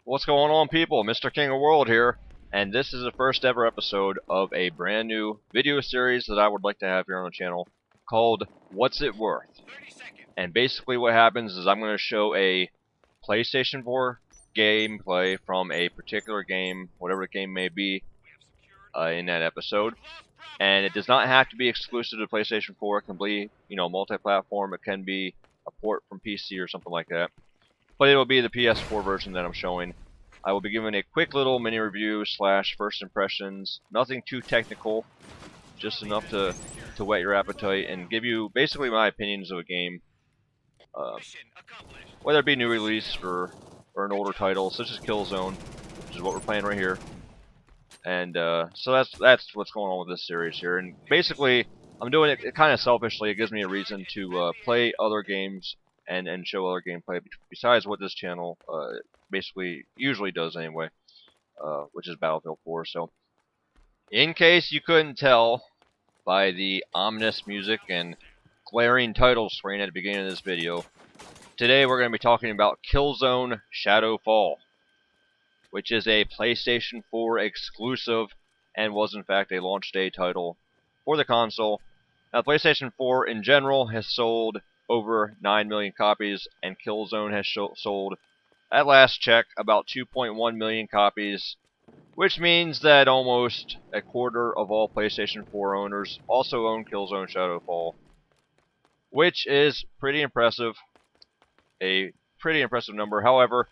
What's going on, people? Mr. King of World here, and this is the first ever episode of a brand new video series that I would like to have here on the channel called What's It Worth? And basically what happens is I'm going to show a PlayStation 4 gameplay from a particular game, whatever the game may be, in that episode. And it does not have to be exclusive to PlayStation 4. It can be, multi-platform. It can be a port from PC or something like that. But it will be the PS4 version that I'm showing. I will be giving a quick little mini review / first impressions. Nothing too technical, just enough to whet your appetite and give you basically my opinions of a game, whether it be new release or an older title such as Killzone, which is what we're playing right here. And so that's what's going on with this series here. And basically, I'm doing it kind of selfishly. It gives me a reason to play other games and show other gameplay besides what this channel basically usually does anyway, which is Battlefield 4. So, in case you couldn't tell by the ominous music and glaring title screen at the beginning of this video, today we're going to be talking about Killzone Shadowfall, which is a PlayStation 4 exclusive and was in fact a launch day title for the console. Now, PlayStation 4 in general has sold over 9 million copies, and Killzone has sold, at last check, about 2.1 million copies, which means that almost a quarter of all PlayStation 4 owners also own Killzone Shadowfall, which is pretty impressive, a pretty impressive number. However,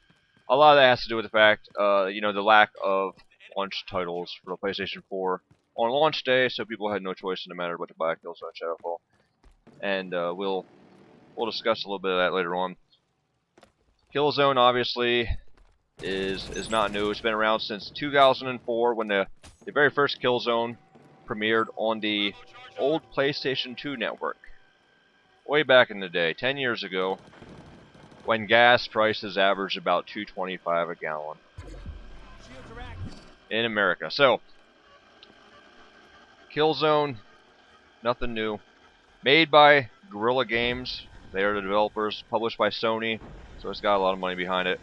a lot of that has to do with the fact, the lack of launch titles for the PlayStation 4 on launch day, so people had no choice in the matter but to buy Killzone Shadowfall. And we'll discuss a little bit of that later on. Killzone obviously is not new. It's been around since 2004 when the very first Killzone premiered on the old PlayStation 2 network. Way back in the day, 10 years ago, when gas prices averaged about $2.25 a gallon in America. So, Killzone, nothing new. Made by Guerrilla Games. They are the developers, published by Sony, so it's got a lot of money behind it,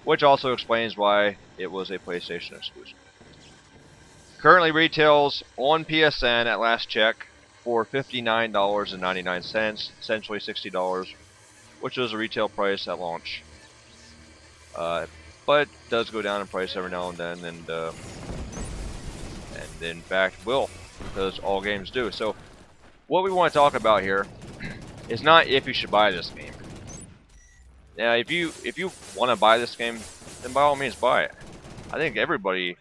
which also explains why it was a PlayStation exclusive. Currently retails on PSN at last check for $59.99, essentially $60, which was a retail price at launch. But it does go down in price every now and then, and in fact will, because all games do. So, what we want to talk about here is not if you should buy this game. Now, if you want to buy this game, then by all means buy it. I think everybody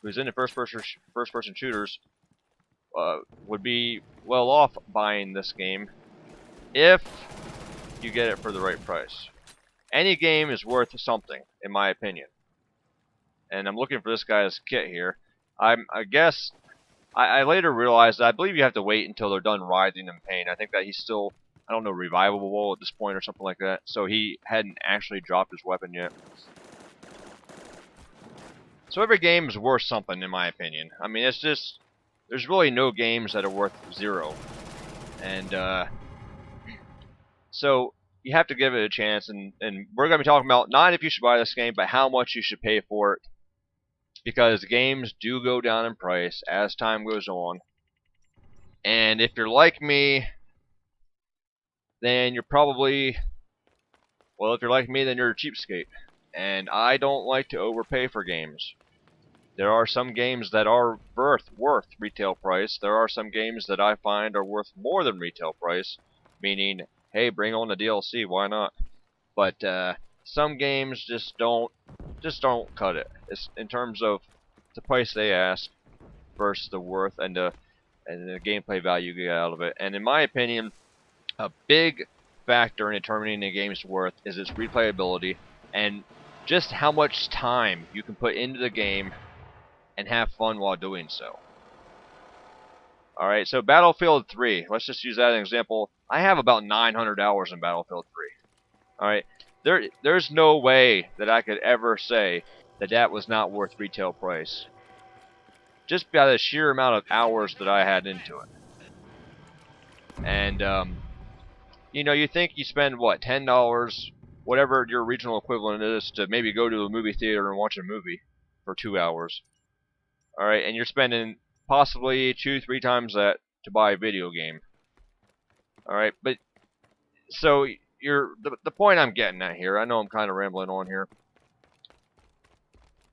who's into first-person shooters would be well off buying this game if you get it for the right price. Any game is worth something, in my opinion. And I'm looking for this guy's kit here. I guess I later realized that I believe you have to wait until they're done writhing in pain. I think that he's still, I don't know, revivable at this point or something like that. So he hadn't actually dropped his weapon yet. So every game is worth something, in my opinion. I mean, it's just, there's really no games that are worth zero. And, so you have to give it a chance. And we're going to be talking about not if you should buy this game, but how much you should pay for it. Because games do go down in price as time goes on. And if you're like me, then you're probably, well, if you're like me, then you're a cheapskate. And I don't like to overpay for games. There are some games that are worth retail price. There are some games that I find are worth more than retail price. Meaning, hey, bring on the DLC, why not? But some games just don't cut it. It's in terms of the price they ask versus the worth and the gameplay value you get out of it. And in my opinion, a big factor in determining a game's worth is its replayability and just how much time you can put into the game and have fun while doing so. Alright, so Battlefield 3, let's just use that as an example. I have about 900 hours in Battlefield 3. Alright, there's no way that I could ever say that was not worth retail price. Just by the sheer amount of hours that I had into it. And, you think you spend, what, $10 whatever your regional equivalent is to maybe go to a movie theater and watch a movie for 2 hours. Alright, and you're spending possibly 2-3 times that to buy a video game. Alright, but so the point I'm getting at here, I know I'm kind of rambling on here.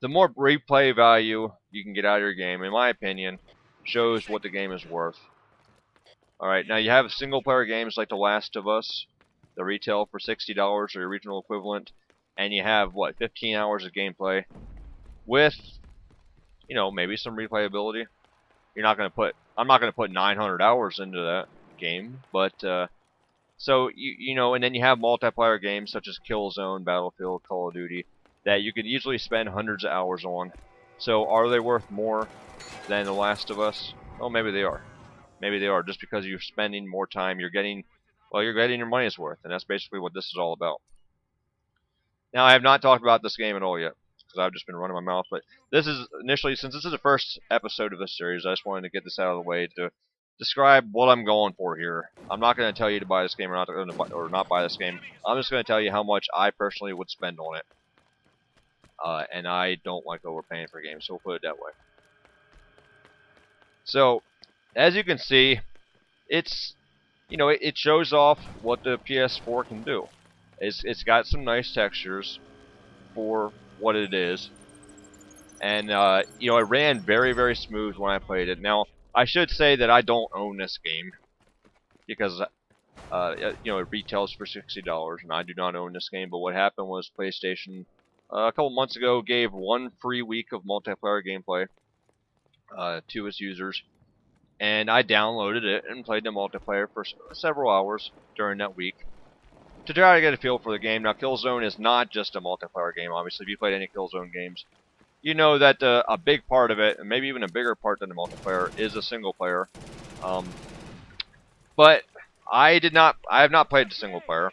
The more replay value you can get out of your game, in my opinion, shows what the game is worth. Alright, now you have single player games like The Last of Us, the retail for $60 or your regional equivalent, and you have what, 15 hours of gameplay with, you know, maybe some replayability. I'm not gonna put 900 hours into that game, but so you know, and then you have multiplayer games such as Killzone, Battlefield, Call of Duty that you could easily spend hundreds of hours on. So are they worth more than The Last of Us? Oh, maybe they are. Maybe they are. Just because you're spending more time, you're getting your money's worth, and that's basically what this is all about. Now, I have not talked about this game at all yet, because I've just been running my mouth, but this is initially, since this is the first episode of this series, I just wanted to get this out of the way to describe what I'm going for here. I'm not going to tell you to buy this game or not buy this game. I'm just going to tell you how much I personally would spend on it. And I don't like overpaying for games, so we'll put it that way. So, as you can see, it's, you know, it shows off what the PS4 can do. It's got some nice textures for what it is, and you know, it ran very, very smooth when I played it. Now, I should say that I don't own this game because you know, it retails for $60, and I do not own this game. But what happened was PlayStation a couple months ago gave 1 free week of multiplayer gameplay to its users, and I downloaded it and played the multiplayer for several hours during that week to try to get a feel for the game. Now, Killzone is not just a multiplayer game. Obviously, if you played any Killzone games, you know that a big part of it, and maybe even a bigger part than the multiplayer, is a single player. But I have not played the single player.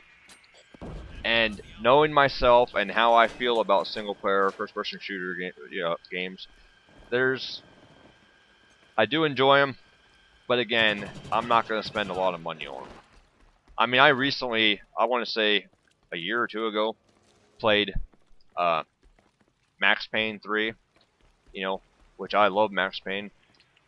And knowing myself and how I feel about single player first-person shooter games, I do enjoy them, but again, I'm not going to spend a lot of money on them. I mean, I recently, I want to say a year or two ago, played Max Payne 3, you know, which I love Max Payne.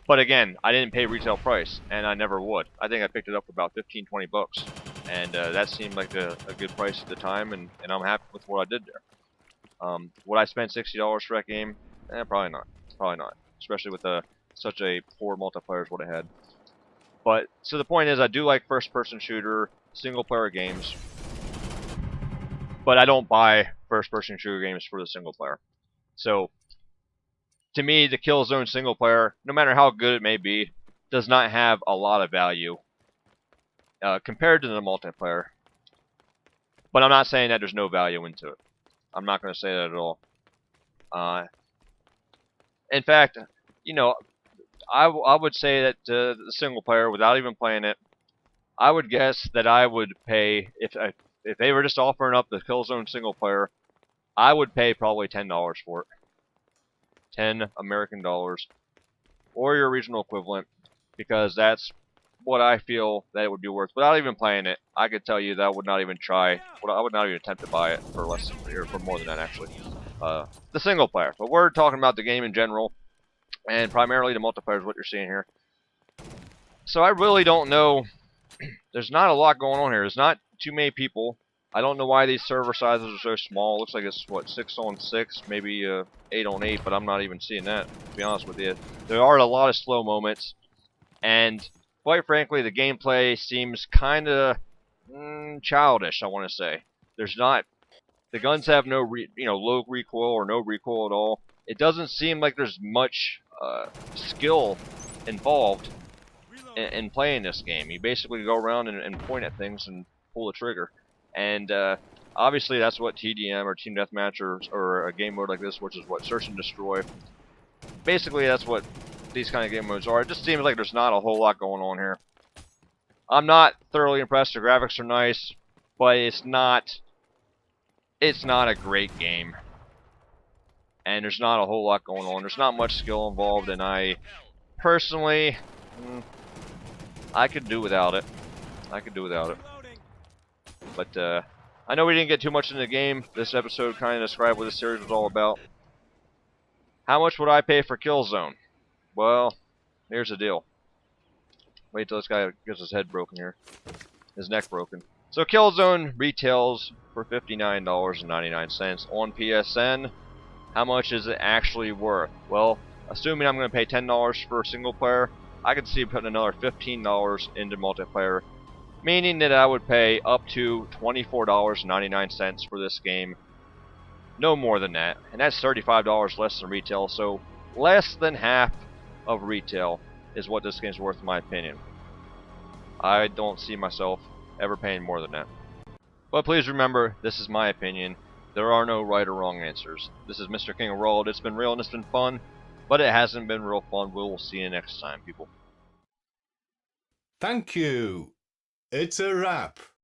But again, I didn't pay retail price, and I never would. I think I picked it up for about 15-20 bucks. And that seemed like a good price at the time, and I'm happy with what I did there. Would I spend $60 for that game? Probably not. Probably not. Especially with such a poor multiplayer as what it had. But, so the point is, I do like first-person shooter, single-player games. But I don't buy first-person shooter games for the single-player. So, to me, the Killzone single-player, no matter how good it may be, does not have a lot of value compared to the multiplayer. But I'm not saying that there's no value into it. I'm not going to say that at all. In fact, you know, I would say that the single player, without even playing it, I would guess that I would pay, if they were just offering up the Killzone single player, I would pay probably $10 for it. 10 American dollars, or your regional equivalent, because that's what I feel that it would be worth. Without even playing it, I could tell you that I would not even try. I would not even attempt to buy it for less, or for more than that, actually. The single player, but we're talking about the game in general, and primarily the multiplayer is what you're seeing here. So I really don't know. There's not a lot going on here. There's not too many people. I don't know why these server sizes are so small. It looks like it's, what, 6 on 6, maybe 8 on 8, but I'm not even seeing that, to be honest with you. There are a lot of slow moments, and quite frankly, the gameplay seems kind of childish, I want to say. There's not... The guns have no, low recoil or no recoil at all. It doesn't seem like there's much skill involved in playing this game. You basically go around and point at things and pull the trigger. And obviously that's what TDM or Team Deathmatch or a game mode like this, which is what Search and Destroy. Basically that's what these kind of game modes are. It just seems like there's not a whole lot going on here. I'm not thoroughly impressed. The graphics are nice, but it's not a great game. And there's not a whole lot going on. There's not much skill involved, and I personally, I could do without it. I could do without it. But I know we didn't get too much in the game. This episode kind of described what this series was all about. How much would I pay for Killzone? Well, here's the deal. Wait till this guy gets his head broken here. His neck broken. So Killzone retails for $59.99 on PSN. How much is it actually worth? Well, assuming I'm going to pay $10 for single player, I could see putting another $15 into multiplayer, meaning that I would pay up to $24.99 for this game. No more than that, and that's $35 less than retail, so less than half of retail is what this game's worth in my opinion. I don't see myself ever paying more than that. But please remember, this is my opinion. There are no right or wrong answers. This is Mr. King of World. It's been real and it's been fun, but it hasn't been real fun. We'll see you next time, people. Thank you. It's a wrap.